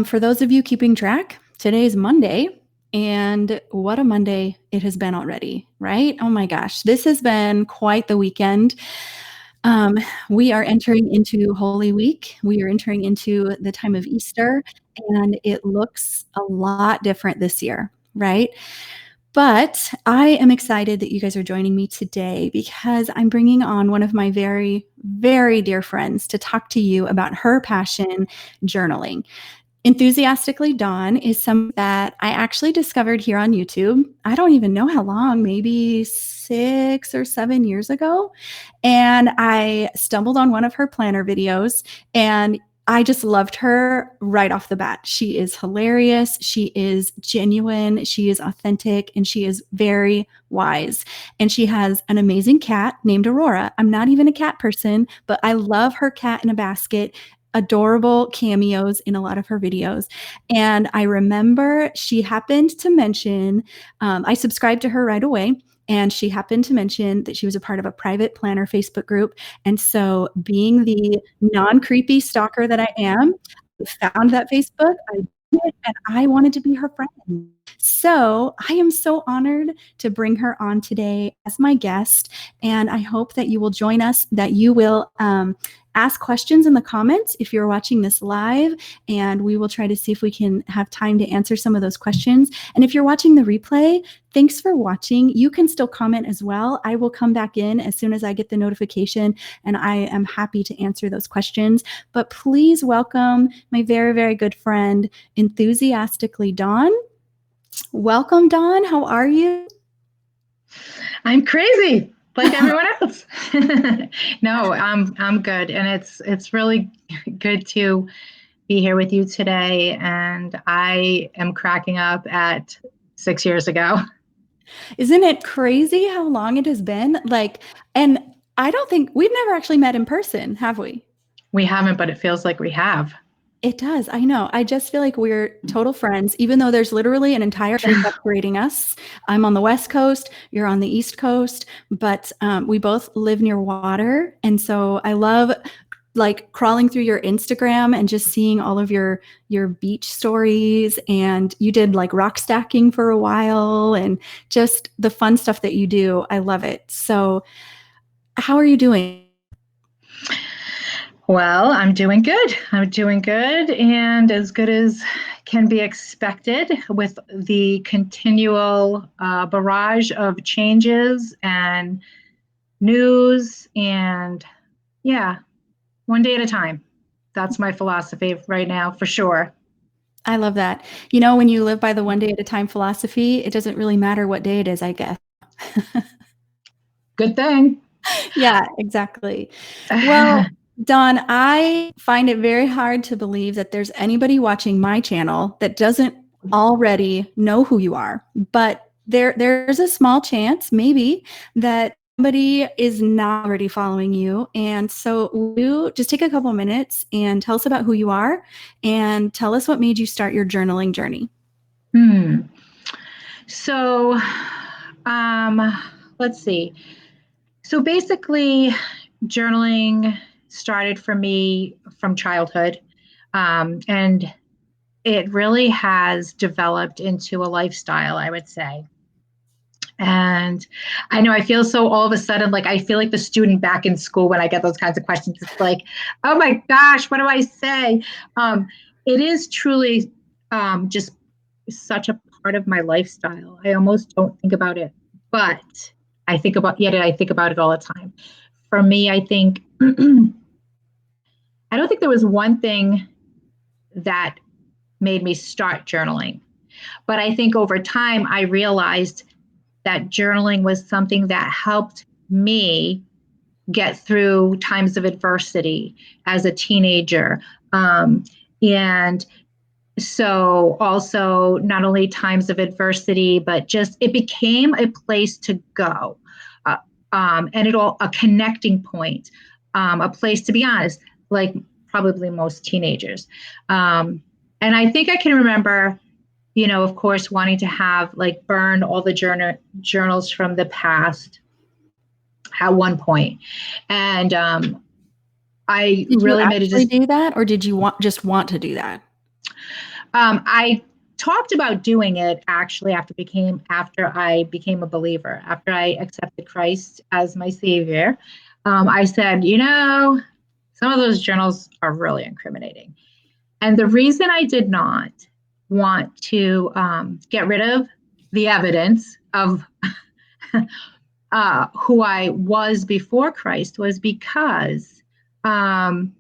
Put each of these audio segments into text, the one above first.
For those of you keeping track, today is Monday, and what a Monday it has been already, right? Oh my gosh, this has been quite the weekend. We are entering into Holy Week. We are entering into the time of Easter, and it looks a lot different this year, right? But I am excited that you guys are joining me today because I'm bringing on one of my very, very dear friends to talk to you about her passion, journaling. Enthusiastically Dawn is something that I actually discovered here on YouTube. I don't even know how long, maybe 6 or 7 years ago. And I stumbled on one of her planner videos and I just loved her right off the bat. She is hilarious. She is genuine. She is authentic and she is very wise. And she has an amazing cat named Aurora. I'm not even a cat person, but I love her cat in a basket. Adorable cameos in a lot of her videos. And I remember she happened to mention, I subscribed to her right away. And she happened to mention that she was a part of a private planner Facebook group. And so, being the non creepy stalker that I am, I found that Facebook, I did, and I wanted to be her friend. So, I am so honored to bring her on today as my guest. And I hope that you will join us, that you will ask questions in the comments if you're watching this live, and we will try to see if we can have time to answer some of those questions. And if you're watching the replay, thanks for watching. You can still comment as well. I will come back in as soon as I get the notification, and I am happy to answer those questions. But please welcome my very, very good friend, Enthusiastically Dawn. Welcome, Dawn. How are you? I'm crazy like everyone else. No, I'm good, and it's really good to be here with you today. And I am cracking up at 6 years ago. Isn't it crazy how long it has been? And I don't think we've never actually met in person, have we? We haven't, but it feels like we have. It does. I know. I just feel like we're total friends, even though there's literally an entire country separating us. I'm on the West Coast, you're on the East Coast, but we both live near water. And so I love crawling through your Instagram and just seeing all of your beach stories. And you did like rock stacking for a while and just the fun stuff that you do. I love it. So how are you doing? Well, I'm doing good. I'm doing good, and as good as can be expected with the continual barrage of changes and news. And yeah, one day at a time. That's my philosophy right now, for sure. I love that. You know, when you live by the one day at a time philosophy, it doesn't really matter what day it is, I guess. Good thing. Yeah, exactly. Well, Dawn, I find it very hard to believe that there's anybody watching my channel that doesn't already know who you are. But there's a small chance, maybe, that somebody is not already following you. And so will you just take a couple minutes and tell us about who you are and tell us what made you start your journaling journey. So, let's see. So basically, journaling started for me from childhood. And it really has developed into a lifestyle, I would say. And I know I feel so all of a sudden, like I feel like the student back in school when I get those kinds of questions. It's like, oh my gosh, what do I say? It is truly just such a part of my lifestyle. I almost don't think about it, but I think about it all the time. For me, I think I don't think there was one thing that made me start journaling, but I think over time I realized that journaling was something that helped me get through times of adversity as a teenager. And so also not only times of adversity, but just it became a place to go. And a connecting point, a place to be honest, like probably most teenagers. And I think I can remember, of course, wanting to have burn all the journals from the past at one point. And I Did you really made a actually do that, or did you want to do that? I talked about doing it actually after I became a believer, after I accepted Christ as my savior. I said, some of those journals are really incriminating. And the reason I did not want to get rid of the evidence of who I was before Christ was because um,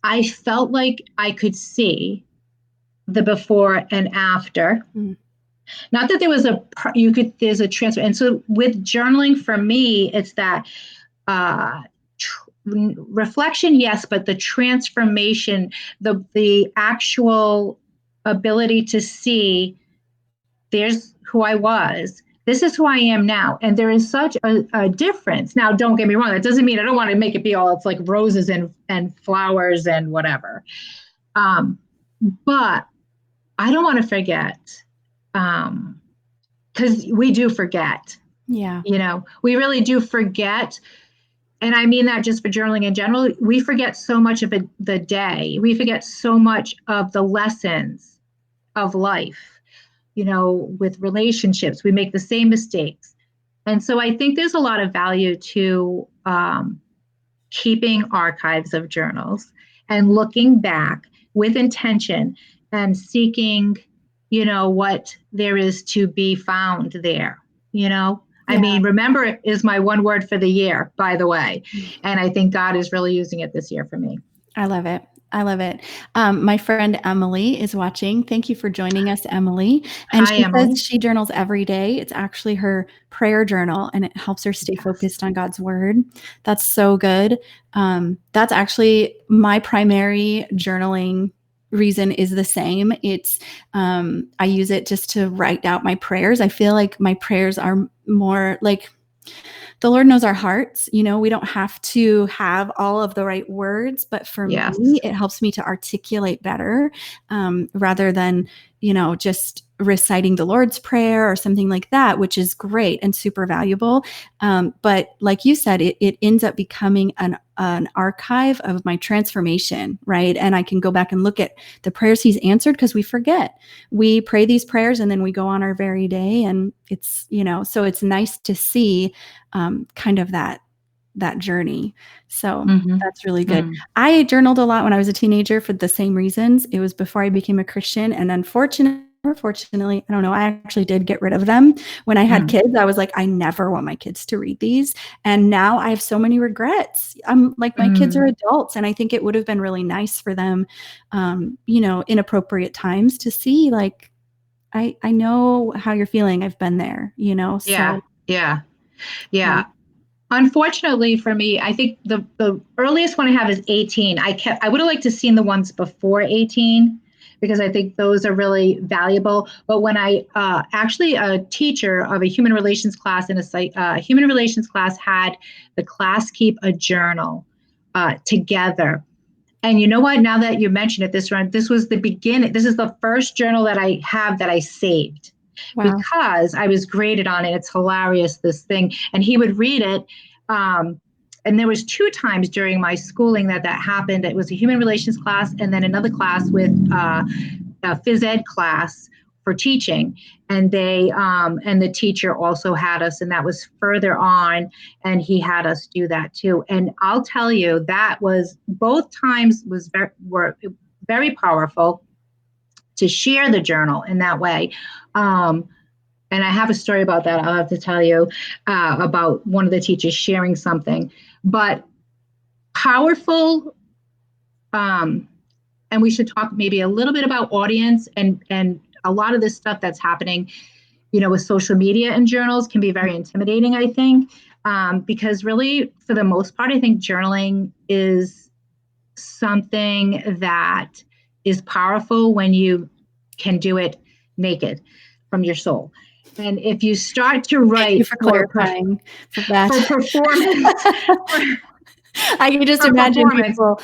I felt like I could see the before and after. Mm. Not that there's a transfer. And so with journaling for me, it's that uh, reflection, yes, but the transformation, the actual ability to see there's who I was. This is who I am now. And there is such a difference. Now, don't get me wrong. That doesn't mean I don't want to make it be all it's like roses and flowers and whatever. But I don't want to forget because we do forget. Yeah. We really do forget. And I mean that just for journaling in general. We forget so much of the day. We forget so much of the lessons of life, with relationships. We make the same mistakes. And so I think there's a lot of value to keeping archives of journals and looking back with intention and seeking, what there is to be found there, I Yeah. mean, remember is my one word for the year, by the way. And I think God is really using it this year for me. I love it. I love it. My friend Emily is watching. Thank you for joining us, Emily. And Hi, she says Emily. she journals every day. It's actually her prayer journal, and it helps her stay Yes. focused on God's word. That's so good. That's actually my primary journaling reason is the same. It's I use it just to write out my prayers. I feel like my prayers are more like the Lord knows our hearts. We don't have to have all of the right words, but for Yes. me, it helps me to articulate better rather than, just reciting the Lord's Prayer or something like that, which is great and super valuable. But like you said, it ends up becoming an archive of my transformation, right? And I can go back and look at the prayers he's answered because we forget. We pray these prayers and then we go on our very day. And it's, so it's nice to see kind of that journey. So Mm-hmm. that's really good. Mm. I journaled a lot when I was a teenager for the same reasons. It was before I became a Christian, and unfortunately, or fortunately, I don't know, I actually did get rid of them. When I had Mm. kids, I was like, I never want my kids to read these. And now I have so many regrets. I'm like, my kids are Mm. adults, and I think it would have been really nice for them, in appropriate times to see, like, I know how you're feeling. I've been there, Yeah. so Yeah. yeah. Yeah. Unfortunately for me, I think the earliest one I have is 18. I would have liked to seen the ones before 18 because I think those are really valuable. But when I actually a teacher of a human relations class in a human relations class had the class keep a journal together. And you know what? Now that you mention it, this was the beginning. This is the first journal that I have that I saved Wow. because I was graded on it. It's hilarious, this thing. And he would read it. Um, and there was two times during my schooling that happened. It was a human relations class and then another class with a phys ed class for teaching. And and the teacher also had us, and that was further on, and he had us do that too. And I'll tell you, that was both times were very powerful to share the journal in that way. Um, and I have a story about that. I'll have to tell you about one of the teachers sharing something, but powerful. Um, and we should talk maybe a little bit about audience and a lot of this stuff that's happening, with social media and journals can be very intimidating, I think, because really, for the most part, I think journaling is something that is powerful when you can do it naked from your soul. And if you start to Thank you write for clarifying for that. for performance, for, I can just for imagine performance, people,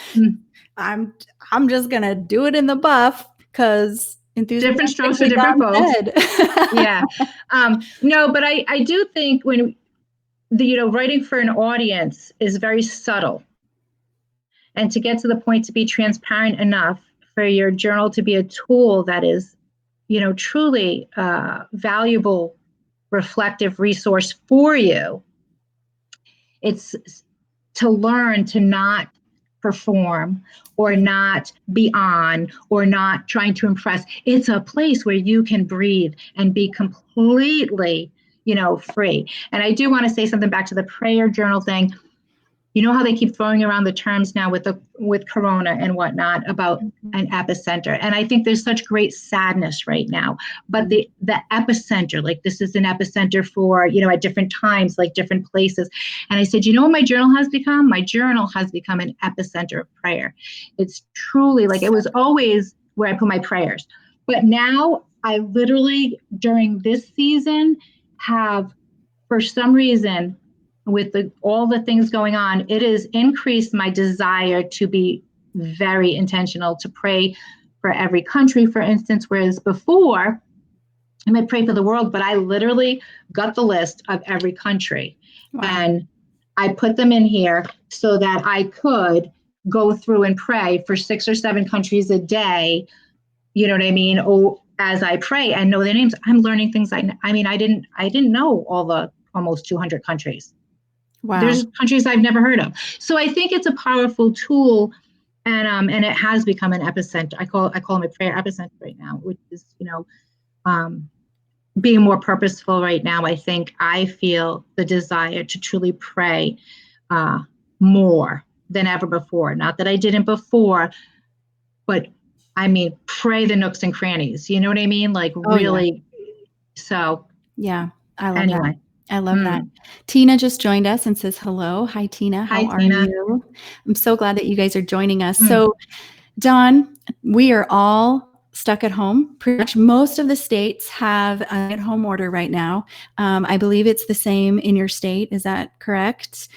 I'm I'm just gonna do it in the buff because different strokes for enthusiastically different Dawn folks. said. Yeah. No, but I do think when writing for an audience is very subtle. and to get to the point to be transparent enough for your journal to be a tool that is, truly valuable, reflective resource for you. It's to learn to not perform or not be on or not trying to impress. It's a place where you can breathe and be completely, free. And I do want to say something back to the prayer journal thing. You know how they keep throwing around the terms now with Corona and whatnot about an epicenter, and I think there's such great sadness right now. But the epicenter, like this is an epicenter for at different times, like different places. And I said, what my journal has become? My journal has become an epicenter of prayer. It's truly like it was always where I put my prayers, but now I literally during this season have, for some reason, with all the things going on, it has increased my desire to be very intentional, to pray for every country, for instance, whereas before I might pray for the world, but I literally got the list of every country. Wow. And I put them in here so that I could go through and pray for 6 or 7 countries a day, you know what I mean? Oh, as I pray and know their names. I'm learning things I didn't know all the almost 200 countries. Wow. There's countries I've never heard of. So I think it's a powerful tool, and it has become an epicenter. I call them a prayer epicenter right now, which is being more purposeful right now. I think I feel the desire to truly pray more than ever before. Not that I didn't before, but I mean, pray the nooks and crannies. You know what I mean? Like really. Yeah. So yeah, I love that. I love that. Tina just joined us and says hello. Hi, Tina. How are you? I'm so glad that you guys are joining us. So, Dawn, we are all stuck at home. Pretty much most of the states have an at-home order right now. I believe it's the same in your state. Is that correct?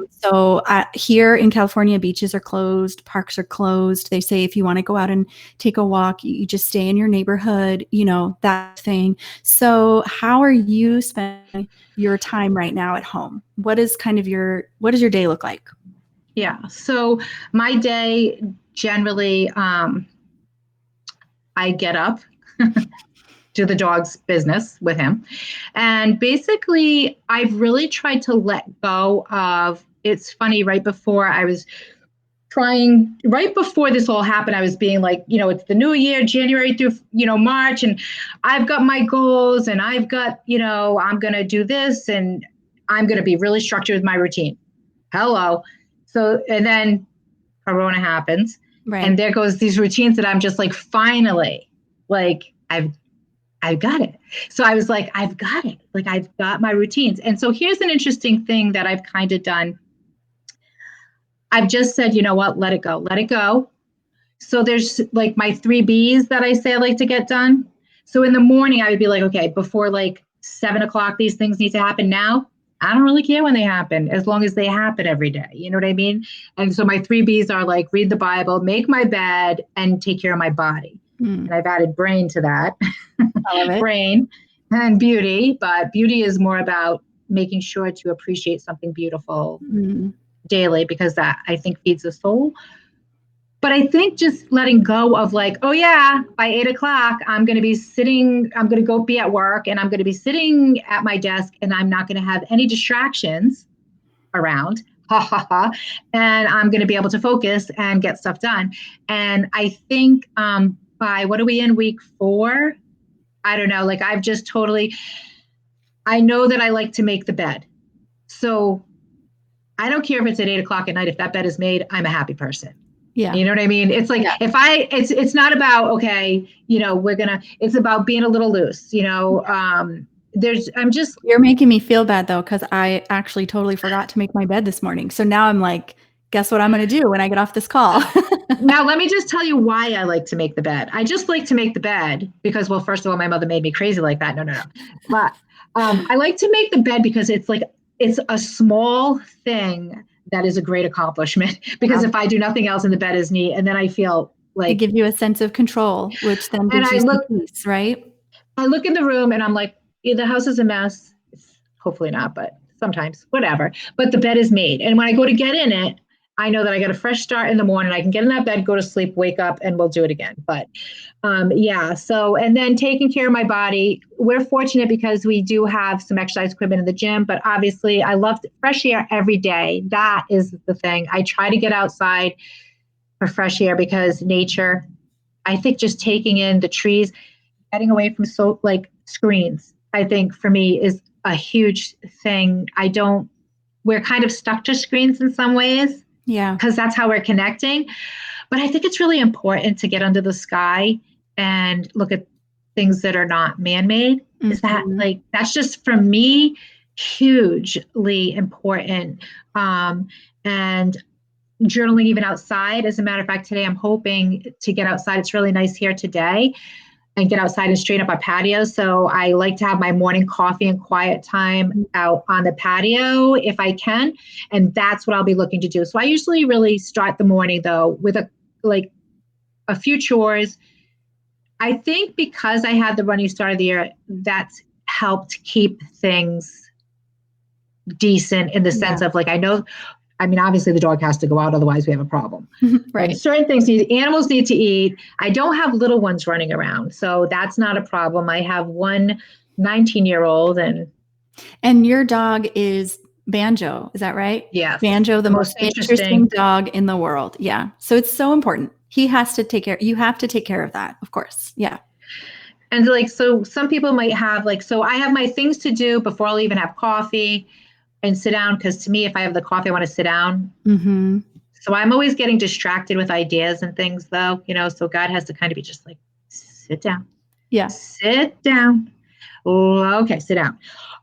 So here in California, beaches are closed, parks are closed. They say if you want to go out and take a walk, you just stay in your neighborhood, that thing. So how are you spending your time right now at home? What does your day look like? Yeah. So my day generally, I get up, do the dog's business with him. And basically, I've really tried to let go of, it's funny, right before this all happened, I was being like, it's the new year, January through, March, and I've got my goals and I've got, I'm going to do this and I'm going to be really structured with my routine. Hello. So, and then Corona happens. Right. And there goes these routines that I'm just like, finally, like I've got it. So I was like, I've got it. Like I've got my routines. And so here's an interesting thing that I've kind of done. I've just said, you know what, let it go, let it go. So there's like my 3 B's that I say I like to get done. So in the morning, I would be like, okay, before like 7 o'clock, these things need to happen now. I don't really care when they happen, as long as they happen every day. You know what I mean? And so my 3 B's are like, read the Bible, make my bed, and take care of my body. And I've added brain to that. I love it. Brain and beauty, but beauty is more about making sure to appreciate something beautiful daily, because that I think feeds the soul. But I think just letting go of like, oh yeah, by 8 o'clock, I'm going to go be at work and I'm going to be sitting at my desk and I'm not going to have any distractions around. And I'm going to be able to focus and get stuff done. And I think by, what are we in, week 4? I don't know. Like I've just totally, I know that I like to make the bed. So I don't care if it's at 8 o'clock at night. If that bed is made, I'm a happy person. Yeah. You know what I mean? It's like, it's not about, okay, it's about being a little loose, you're making me feel bad though, because I actually totally forgot to make my bed this morning. So now I'm like, guess what I'm going to do when I get off this call? Now, let me just tell you why I like to make the bed. I just like to make the bed because, well, first of all, my mother made me crazy like that. No. But I like to make the bed because it's a small thing that is a great accomplishment, because if I do nothing else and the bed is neat, and then I feel like it gives you a sense of control, which then gives you some peace, right? I look in the room and I'm like, the house is a mess. Hopefully not, but sometimes, whatever. But the bed is made. And when I go to get in it, I know that I got a fresh start in the morning. I can get in that bed, go to sleep, wake up, and we'll do it again. But yeah, so, and then taking care of my body. We're fortunate because we do have some exercise equipment in the gym, but obviously I love fresh air every day. That is the thing. I try to get outside for fresh air because nature, I think just taking in the trees, getting away from so like screens, I think for me is a huge thing. We're kind of stuck to screens in some ways Yeah. because that's how we're connecting. But I think it's really important to get under the sky and look at things that are not man-made. Is that Mhm. like, that's just for me hugely important. And journaling even outside. As a matter of fact, today I'm hoping to get outside. It's really nice here today and get outside and straighten up our patio. So I like to have my morning coffee and quiet time out on the patio if I can. And that's what I'll be looking to do. So I usually really start the morning though with a few chores. I think because I had the running start of the year, that's helped keep things decent in the Yeah. sense of like, I know, I mean, obviously the dog has to go out, otherwise we have a problem. But Right. certain things animals need to eat. I don't have little ones running around, so that's not a problem. I have one 19-year-old, and And your dog is Banjo, is that right? yes, Banjo, the the most most interesting interesting. dog in the world. Yeah. So it's so important. He has to take care, you have to take care of that, of course. Yeah. And like, so some people might have like, so I have my things to do before I'll even have coffee and sit down. Because to me, if I have the coffee, I want to sit down. Mm-hmm. So I'm always getting distracted with ideas and things, though, so God has to kind of be just like, Yeah. sit down. Oh, okay, sit down.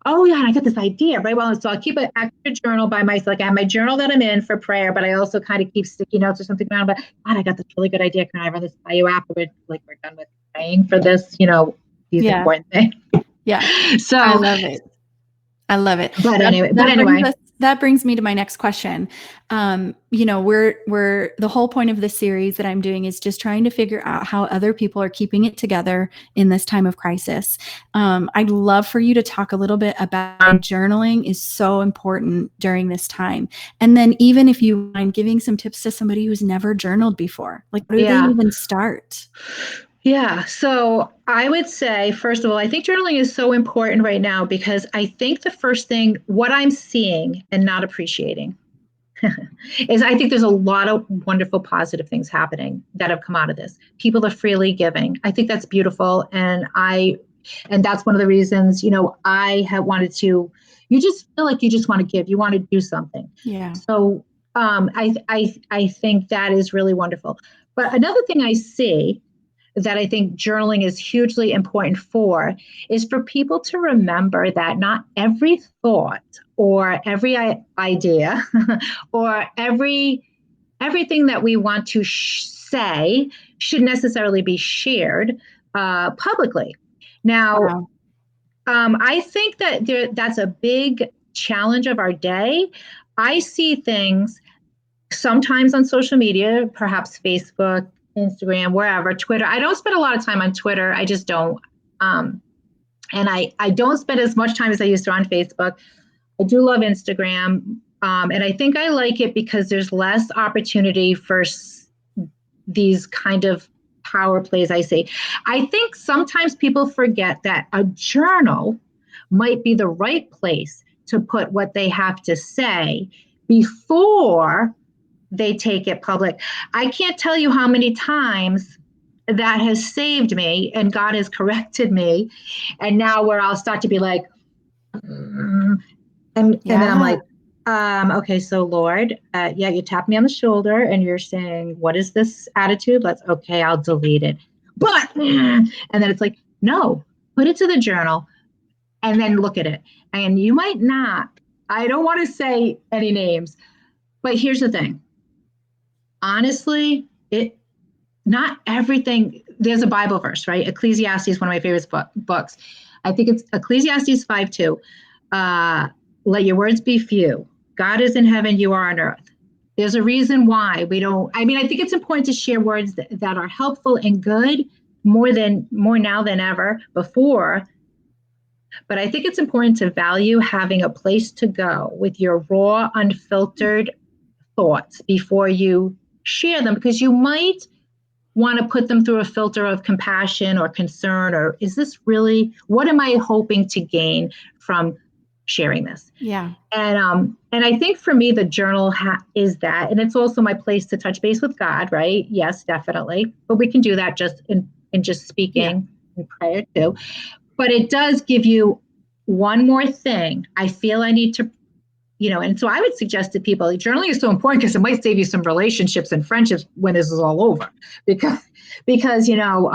Oh yeah, and I got this idea, right? Well, so I'll keep an extra journal by myself. Like I have my journal that I'm in for prayer, but I also kind of keep sticky notes or something around. But God, I got this really good idea. Can I run this by you afterward? Like we're done with praying for this, these Yeah. important things. Yeah. I So, love it. I love it. but That anyway, but that brings anyway, us that brings me to my next question. We're the whole point of this series that I'm doing is just trying to figure out how other people are keeping it together in this time of crisis. I'd love for you to talk a little bit about why journaling is so important during this time. And then even if you mind giving some tips to somebody who's never journaled before, like where do they yeah. even start? Yeah. So I would say, first of all, I think journaling is so important right now because I think the first thing, what I'm seeing and not appreciating is I think there's a lot of wonderful positive things happening that have come out of this. People are freely giving. I think that's beautiful. And that's one of the reasons, I have wanted to, you just feel like you just want to give, you want to do something. Yeah. So I think that is really wonderful. But another thing I see that I think journaling is hugely important for is for people to remember that not every thought or every idea or everything that we want to say should necessarily be shared publicly. Now, Wow. I think that that's a big challenge of our day. I see things sometimes on social media, perhaps Facebook, Instagram, wherever, Twitter. I don't spend a lot of time on Twitter. I just don't. Um, and I don't spend as much time as I used to on Facebook. I do love Instagram. And I think I like it because there's less opportunity for these kind of power plays I see. I think sometimes people forget that a journal might be the right place to put what they have to say before they take it public. I can't tell you how many times that has saved me and God has corrected me. And now where I'll start to be like, and then I'm Yeah. like, okay, so Lord, yeah, you tap me on the shoulder and you're saying, what is this attitude? Let's, okay, I'll delete it. But, and then it's like, no, put it to the journal and then look at it. And you might not, I don't want to say any names, but here's the thing. Honestly, not everything, there's a Bible verse, right? Ecclesiastes is one of my favorite books. I think it's Ecclesiastes 5:2. Uh, Let your words be few. God is in heaven, you are on earth. There's a reason why we don't, I mean, I think it's important to share words that are helpful and good more now than ever before. But I think it's important to value having a place to go with your raw, unfiltered thoughts before you share them, because you might want to put them through a filter of compassion or concern, or is this really, what am I hoping to gain from sharing this? Yeah. And I think for me, the journal is that, and it's also my place to touch base with God, right? Yes, definitely. But we can do that just in just Yeah. speaking in prayer too. But it does give you one more thing. I feel I need to, and so I would suggest to people, journaling is so important because it might save you some relationships and friendships when this is all over. Because we don't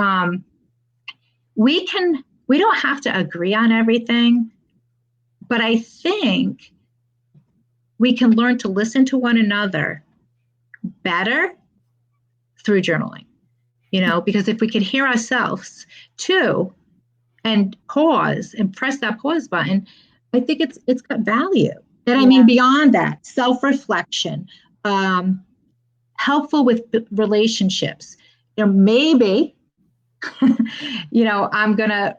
have to agree on everything, but I think we can learn to listen to one another better through journaling, because if we can hear ourselves too and pause and press that pause button, I think it's got value. And I Yeah. mean, beyond that, self-reflection, um, helpful with relationships. Maybe, I'm going to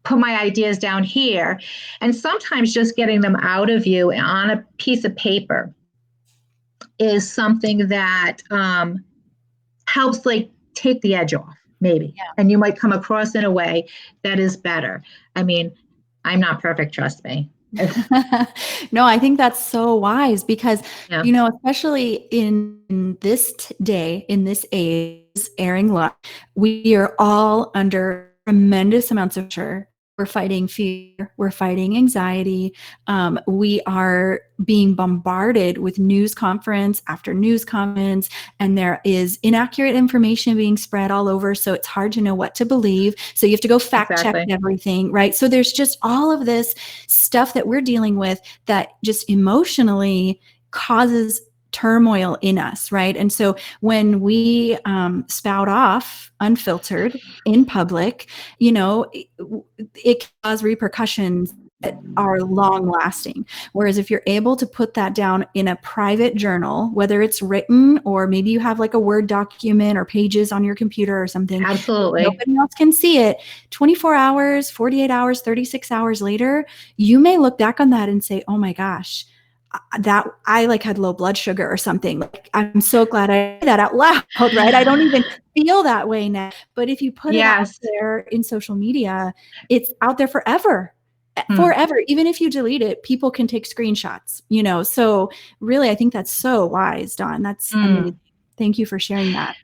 put my ideas down here. And sometimes just getting them out of you on a piece of paper is something that helps like take the edge off, maybe. And you might come across in a way that is better. I mean, I'm not perfect, trust me. No, I think that's so wise because, Yeah, especially in this day, in this age, airing live, we are all under tremendous amounts of pressure. We're fighting fear, we're fighting anxiety. We are being bombarded with news conference after news conference, and there is inaccurate information being spread all over. So it's hard to know what to believe. So you have to go fact check exactly. everything, right? So there's just all of this stuff that we're dealing with that just emotionally causes turmoil in us, right? And so when we spout off unfiltered in public, it can cause repercussions that are long lasting. Whereas if you're able to put that down in a private journal, whether it's written or maybe you have like a Word document or pages on your computer or something, Absolutely. nobody else can see it, 24 hours, 48 hours, 36 hours later, you may look back on that and say, oh my gosh, that I like had low blood sugar or something. Like, I'm so glad I did that out loud, right? I don't even feel that way now. But if you put it out Yes. there in social media, it's out there forever. Hmm. Forever. Even if you delete it, people can take screenshots, So really, I think that's so wise, Dawn. That's amazing. Hmm. Thank you for sharing that.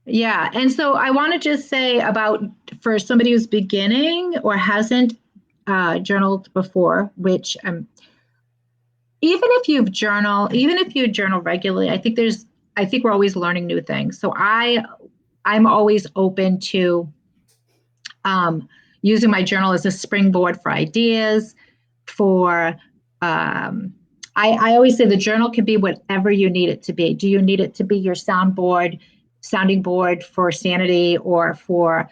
Yeah. And so I want to just say about for somebody who's beginning or hasn't journaled before, which even if you journal regularly, I think we're always learning new things. So I'm always open to um, using my journal as a springboard for ideas, for I always say the journal can be whatever you need it to be. Do you need it to be your sounding board for sanity, or for,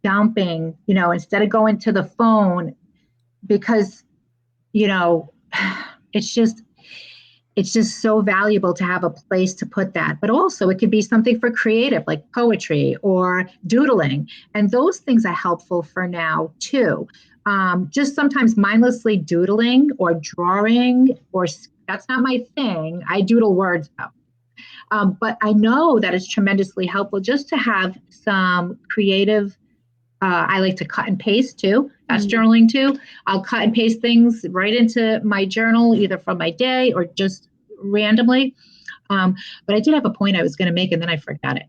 dumping, instead of going to the phone, because, you know, it's just it's just so valuable to have a place to put that. But also, it could be something for creative, like poetry or doodling. And those things are helpful for now, too. Just sometimes mindlessly doodling or drawing, or that's not my thing. I doodle words, though. But I know that it's tremendously helpful just to have some creative. I like to cut and paste too. That's Mm. journaling too. I'll cut and paste things right into my journal, either from my day or just randomly. Um, but I did have a point I was going to make, and then I forgot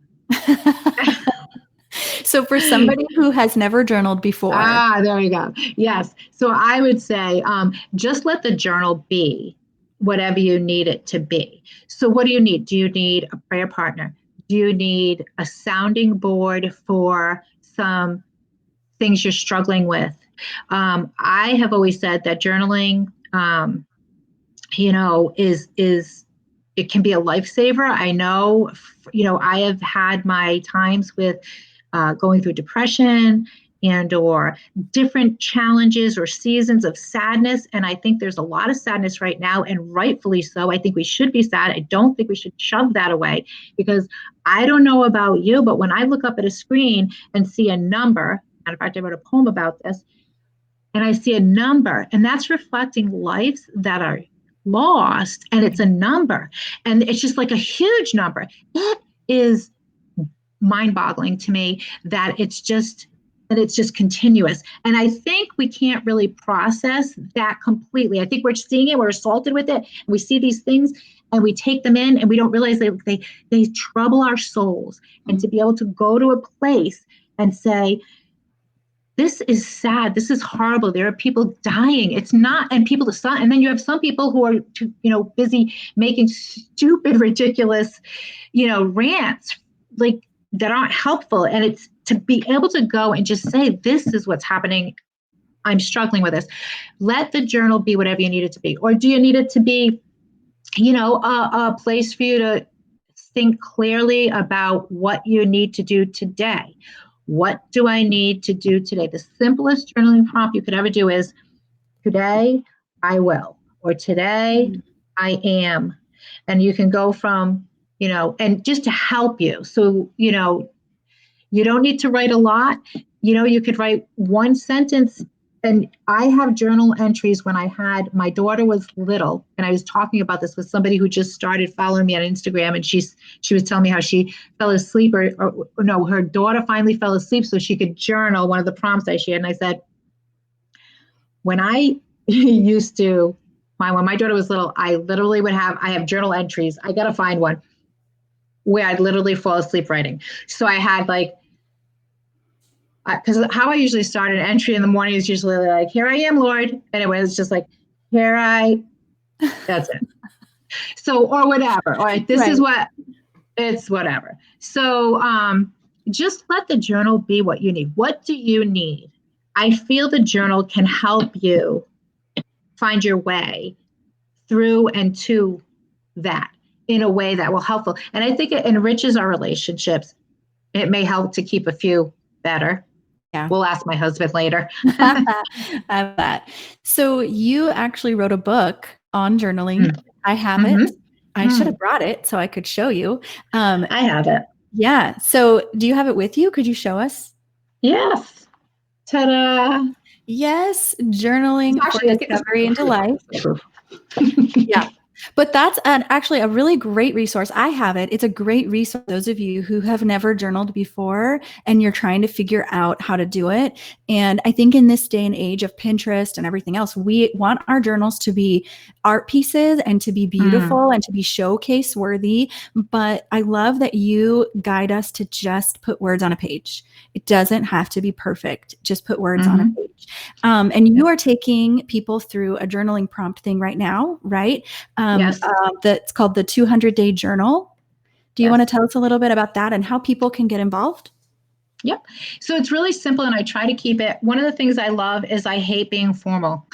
So for it. somebody who has never journaled before, There you go. Yes. So I would say just let the journal be whatever you need it to be. So, what do you need? Do you need a prayer partner? Do you need a sounding board for some things you're struggling with? I have always said that journaling, is it can be a lifesaver. I know, I have had my times with going through depression and or different challenges or seasons of sadness. And I think there's a lot of sadness right now, and rightfully so. I think we should be sad. I don't think we should shove that away, because I don't know about you, but when I look up at a screen and see a number, matter of fact, I wrote a poem about this, and I see a number, and that's reflecting lives that are lost, and it's a number, and it's just like a huge number. It is mind-boggling to me that it's just continuous. And I think we can't really process that completely. I think we're seeing it, we're assaulted with it, and we see these things and we take them in and we don't realize they trouble our souls. And to be able to go to a place and say, this is sad, this is horrible, there are people dying, it's not, and people to, and then you have some people who are busy making stupid, ridiculous rants, like, that aren't helpful. And it's to be able to go and just say, this is what's happening, I'm struggling with this. Let the journal be whatever you need it to be. Or do you need it to be a place for you to think clearly about what you need to do today? What do I need to do today? The simplest journaling prompt you could ever do is, today I will, or today I am. And you can go from, and just to help you. So, you don't need to write a lot. You could write one sentence. And I have journal entries when my daughter was little, and I was talking about this with somebody who just started following me on Instagram, and she was telling me how she fell asleep, or no, her daughter finally fell asleep so she could journal, one of the prompts I shared. And I said, when I used to, when my daughter was little, I have journal entries. I got to find one where I'd literally fall asleep writing. So I had because how I usually start an entry in the morning is usually like, here I am, Lord. Anyway, it's just like, that's it. So, or whatever, or this right. is what, it's whatever. So just let the journal be what you need. What do you need? I feel the journal can help you find your way through and to that in a way that will helpful. And I think it enriches our relationships. It may help to keep a few better. Yeah. We'll ask my husband later. I love that. So you actually wrote a book on journaling. I have it. I should have brought it so I could show you. I have it. Yeah. So do you have it with you? Could you show us? Yes. Ta-da. Yes. Journaling for discovery into life. Yeah. But that's actually a really great resource. I have it. It's a great resource. Those of you who have never journaled before and you're trying to figure out how to do it. And I think in this day and age of Pinterest and everything else, we want our journals to be art pieces and to be beautiful and to be showcase worthy. But I love that you guide us to just put words on a page. It doesn't have to be perfect. Just put words on a page. And you are taking people through a journaling prompt thing right now, right? Yes. That's called the 200-day journal. Do you want to tell us a little bit about that and how people can get involved? Yep. So it's really simple, and I try to keep it. One of the things I love is I hate being formal.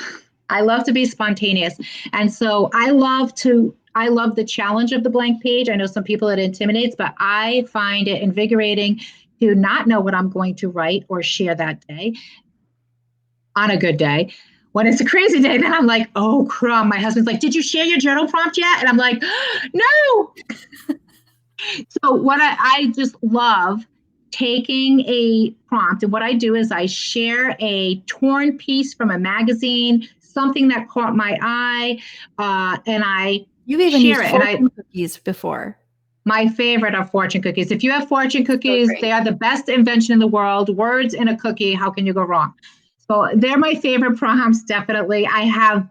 I love to be spontaneous. And so I love the challenge of the blank page. I know some people it intimidates, but I find it invigorating to not know what I'm going to write or share that day. On a good day. When it's a crazy day, then I'm like, oh, crumb. My husband's like, did you share your journal prompt yet? And I'm like, no. So what I just love taking a prompt. And what I do is I share a torn piece from a magazine, something that caught my eye, and I You've even used fortune cookies before. My favorite are fortune cookies. If you have fortune cookies, they are the best invention in the world. Words in a cookie, how can you go wrong? So they're my favorite prompts, definitely. I have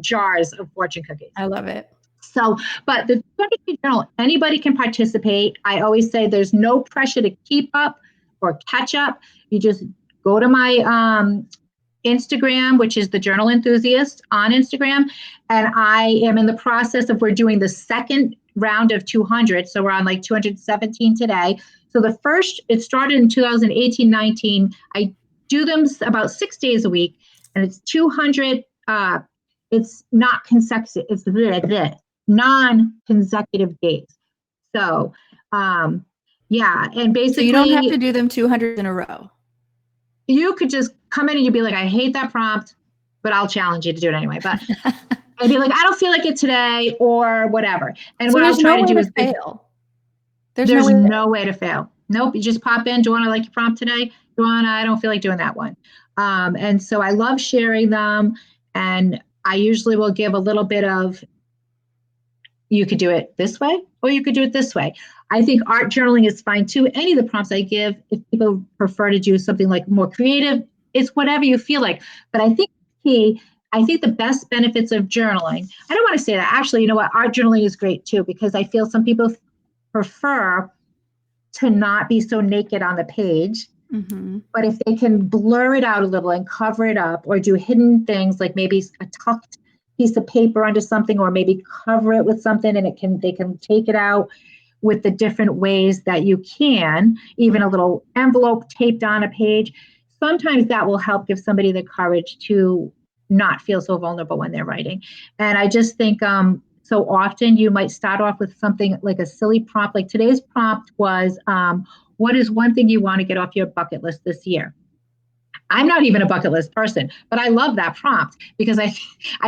jars of fortune cookies. I love it. So, but the 200-day journal, anybody can participate. I always say there's no pressure to keep up or catch up. You just go to my Instagram, which is the Journal Enthusiast on Instagram. And I am in the process of, we're doing the second round of 200. So we're on like 217 today. So the first, it started in 2018-19. I do them about 6 days a week, and it's 200. It's not consecutive. It's non-consecutive days. So, yeah, and basically, so you don't have to do them 200 in a row. You could just come in and you'd be like, I hate that prompt, but I'll challenge you to do it anyway. But I'd be like, I don't feel like it today, or whatever. And so what I'll try to do is fail. There's no way to fail. Nope. You just pop in. Do you want to like your prompt today? Do you want to, I don't feel like doing that one. And so I love sharing them. And I usually will give a little bit of, you could do it this way or you could do it this way. I think art journaling is fine too. Any of the prompts I give, if people prefer to do something like more creative, it's whatever you feel like. But I think the best benefits of journaling, I don't want to say that. Actually, you know what? Art journaling is great too, because I feel some people prefer to not be so naked on the page. Mm-hmm. But if they can blur it out a little and cover it up or do hidden things like maybe a tucked piece of paper under something, or maybe cover it with something and they can take it out with the different ways that you can, even a little envelope taped on a page. Sometimes that will help give somebody the courage to not feel so vulnerable when they're writing. And I just think so often you might start off with something like a silly prompt. Like today's prompt was, what is one thing you want to get off your bucket list this year? I'm not even a bucket list person, but I love that prompt because I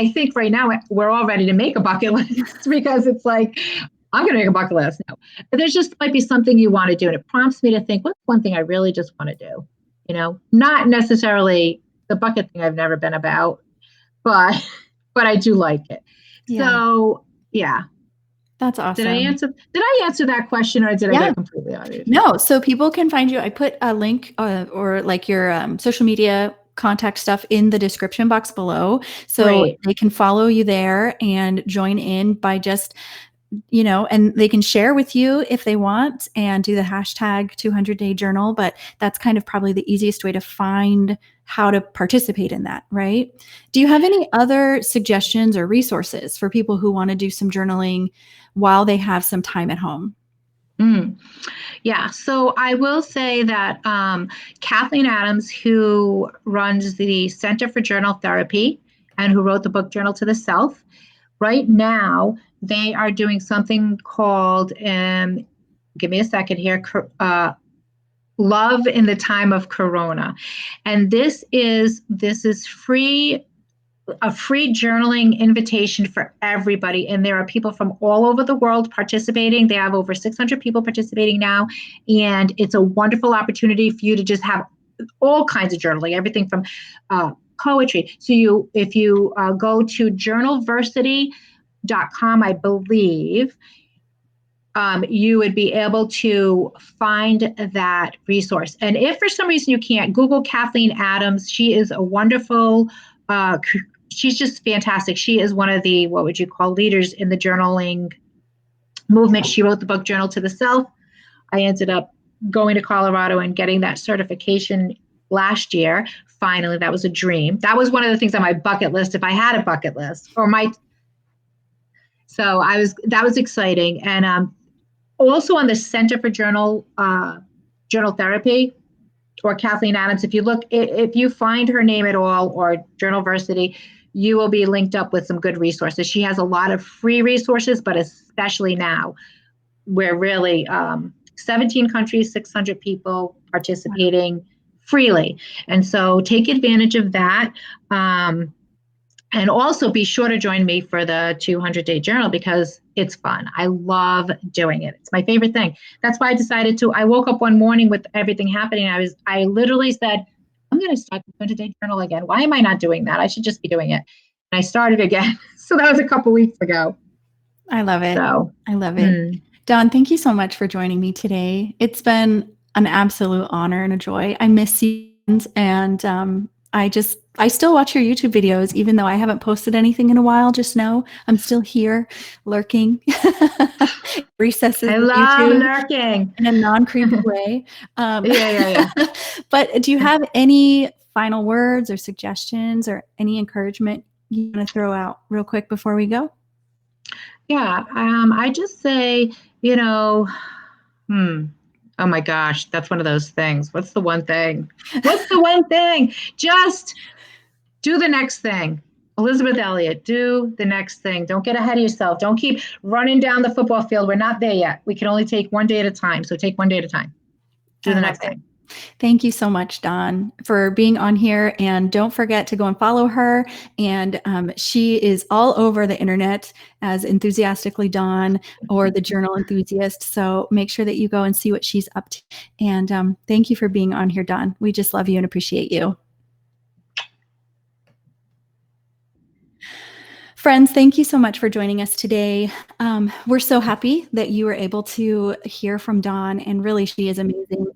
think right now we're all ready to make a bucket list because it's like, I'm going to make a bucket list now. But there's just might be something you want to do. And it prompts me to think, what's one thing I really just want to do? Not necessarily the bucket thing I've never been about, but I do like it. Yeah, So yeah. that's awesome. Did I answer that question or did I Yeah. get completely out of it? No, so people can find you. I put a link or like your social media contact stuff in the description box below. So Great. they can follow you there and join in by just, and they can share with you if they want and do the hashtag 200-day journal. But that's kind of probably the easiest way to find how to participate in that, right? Do you have any other suggestions or resources for people who want to do some journaling while they have some time at home? Mm. Yeah, so I will say that Kathleen Adams, who runs the Center for Journal Therapy and who wrote the book Journal to the Self, right now they are doing something called, give me a second here, Love in the Time of Corona. And this is a free journaling invitation for everybody. And there are people from all over the world participating. They have over 600 people participating now. And it's a wonderful opportunity for you to just have all kinds of journaling, everything from poetry. So if you go to journalversity.com, I believe, you would be able to find that resource. And if for some reason you can't, Google Kathleen Adams. She is a wonderful, she's just fantastic. She is one of the, what would you call, leaders in the journaling movement. She wrote the book Journal to the Self. I ended up going to Colorado and getting that certification last year. Finally, that was a dream. That was one of the things on my bucket list, if I had a bucket list, so that was exciting. And also on the Center for Journal Therapy, or Kathleen Adams, if you find her name at all, or Journalversity, you will be linked up with some good resources. She has a lot of free resources, but especially now, we're really 17 countries, 600 people participating freely. And so take advantage of that. And also be sure to join me for the 200-day journal because it's fun. I love doing it. It's my favorite thing. That's why I woke up one morning with everything happening. I literally said, I'm going to start the 200-day journal again. Why am I not doing that? I should just be doing it. And I started again. So that was a couple weeks ago. I love it. So, I love it. Dawn, thank you so much for joining me today. It's been an absolute honor and a joy. I miss you, and I still watch your YouTube videos, even though I haven't posted anything in a while. Just know I'm still here, lurking, recesses I of love YouTube lurking in a non-creepy way. Yeah. But do you have any final words or suggestions or any encouragement you want to throw out real quick before we go? Yeah. I just say, oh my gosh, that's one of those things. What's the one thing? Just do the next thing. Elizabeth Elliot, do the next thing. Don't get ahead of yourself. Don't keep running down the football field. We're not there yet. We can only take one day at a time. So take one day at a time. Do I the love next it. thing. Thank you so much, Dawn, for being on here. And don't forget to go and follow her. And she is all over the internet as Enthusiastically Dawn or the Journal Enthusiast. So make sure that you go and see what she's up to. And thank you for being on here, Dawn. We just love you and appreciate you. Friends, thank you so much for joining us today. We're so happy that you were able to hear from Dawn, and really, she is amazing.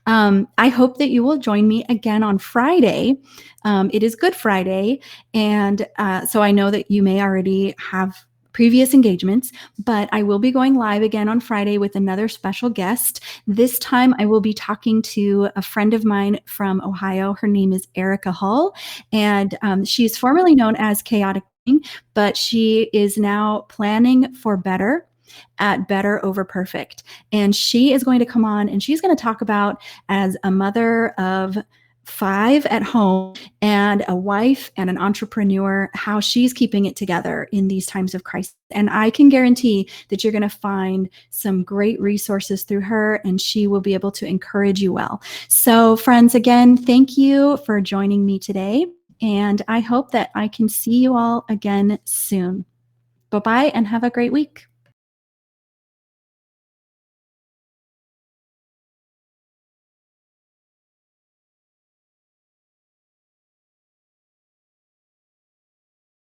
I hope that you will join me again on Friday. It is Good Friday, and so I know that you may already have previous engagements, but I will be going live again on Friday with another special guest. This time, I will be talking to a friend of mine from Ohio. Her name is Erica Hull, and she's formerly known as Chaotic, but she is now planning for better at Better Over Perfect. And she is going to come on and she's going to talk about, as a mother of 5 at home and a wife and an entrepreneur, how she's keeping it together in these times of crisis. And I can guarantee that you're going to find some great resources through her, and she will be able to encourage you well. So, friends, again, thank you for joining me today. And I hope that I can see you all again soon. Bye-bye and have a great week.